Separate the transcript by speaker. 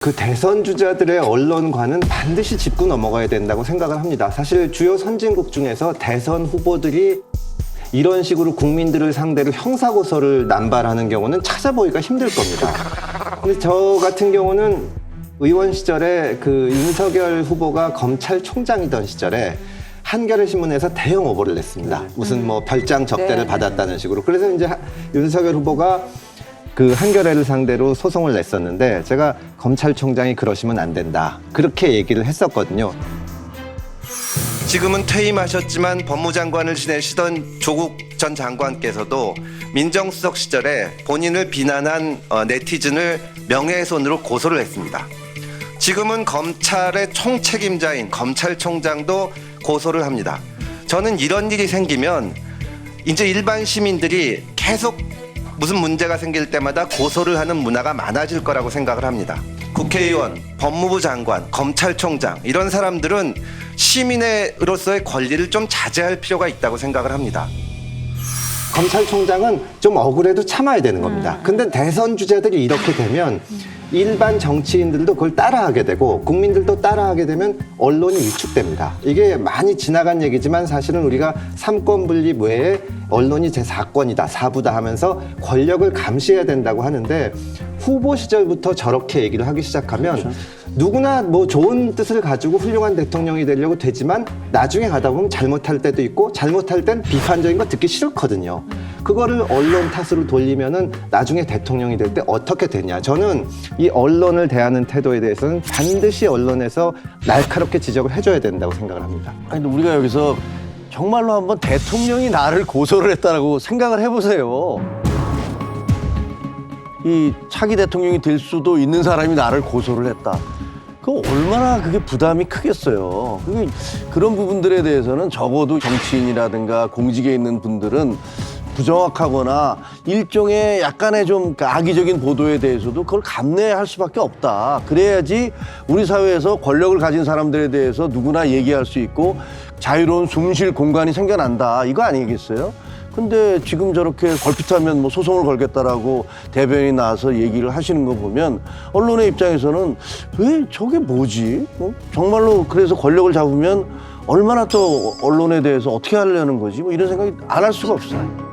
Speaker 1: 그 대선 주자들의 언론관은 반드시 짚고 넘어가야 된다고 생각을 합니다. 사실 주요 선진국 중에서 대선 후보들이 이런 식으로 국민들을 상대로 형사고소를 남발하는 경우는 찾아보기가 힘들 겁니다. 근데 저 같은 경우는 의원 시절에 그 윤석열 후보가 검찰총장이던 시절에 한겨레 신문에서 대형 오보를 냈습니다. 무슨 뭐 별장 접대를 받았다는 식으로. 그래서 이제 윤석열 후보가 그 한겨레를 상대로 소송을 냈었는데 제가 검찰총장이 그러시면 안 된다. 그렇게 얘기를 했었거든요. 지금은 퇴임하셨지만 법무장관을 지내시던 조국 전 장관께서도 민정수석 시절에 본인을 비난한 네티즌을 명예훼손으로 고소를 했습니다. 지금은 검찰의 총책임자인 검찰총장도 고소를 합니다. 저는 이런 일이 생기면 이제 일반 시민들이 계속 무슨 문제가 생길 때마다 고소를 하는 문화가 많아질 거라고 생각을 합니다. 국회의원, 법무부 장관, 검찰총장 이런 사람들은 시민으로서의 권리를 좀 자제할 필요가 있다고 생각을 합니다. 검찰총장은 좀 억울해도 참아야 되는 겁니다. 근데 대선 주자들이 이렇게 되면 일반 정치인들도 그걸 따라하게 되고 국민들도 따라하게 되면 언론이 위축됩니다. 이게 많이 지나간 얘기지만 사실은 우리가 삼권 분립 외에 언론이 제4권이다, 4부다 하면서 권력을 감시해야 된다고 하는데 후보 시절부터 저렇게 얘기를 하기 시작하면 누구나 뭐 좋은 뜻을 가지고 훌륭한 대통령이 되려고 되지만 나중에 가다 보면 잘못할 때도 있고 잘못할 땐 비판적인 거 듣기 싫거든요. 그거를 언론 탓으로 돌리면은 나중에 대통령이 될 때 어떻게 되냐. 저는 이 언론을 대하는 태도에 대해서는 반드시 언론에서 날카롭게 지적을 해줘야 된다고 생각을 합니다.
Speaker 2: 아니, 근데 우리가 여기서 정말로 한번 대통령이 나를 고소를 했다라고 생각을 해보세요. 이 차기 대통령이 될 수도 있는 사람이 나를 고소를 했다. 그 얼마나 그게 부담이 크겠어요. 그런 부분들에 대해서는 적어도 정치인이라든가 공직에 있는 분들은 부정확하거나 일종의 약간의 좀 악의적인 보도에 대해서도 그걸 감내할 수밖에 없다. 그래야지 우리 사회에서 권력을 가진 사람들에 대해서 누구나 얘기할 수 있고 자유로운 숨 쉴 공간이 생겨난다. 이거 아니겠어요? 근데 지금 저렇게 걸핏하면 뭐 소송을 걸겠다라고 대변인이 나와서 얘기를 하시는 거 보면 언론의 입장에서는 왜 저게 뭐지? 정말로 그래서 권력을 잡으면 얼마나 또 언론에 대해서 어떻게 하려는 거지? 뭐 이런 생각이 안 할 수가 없어요.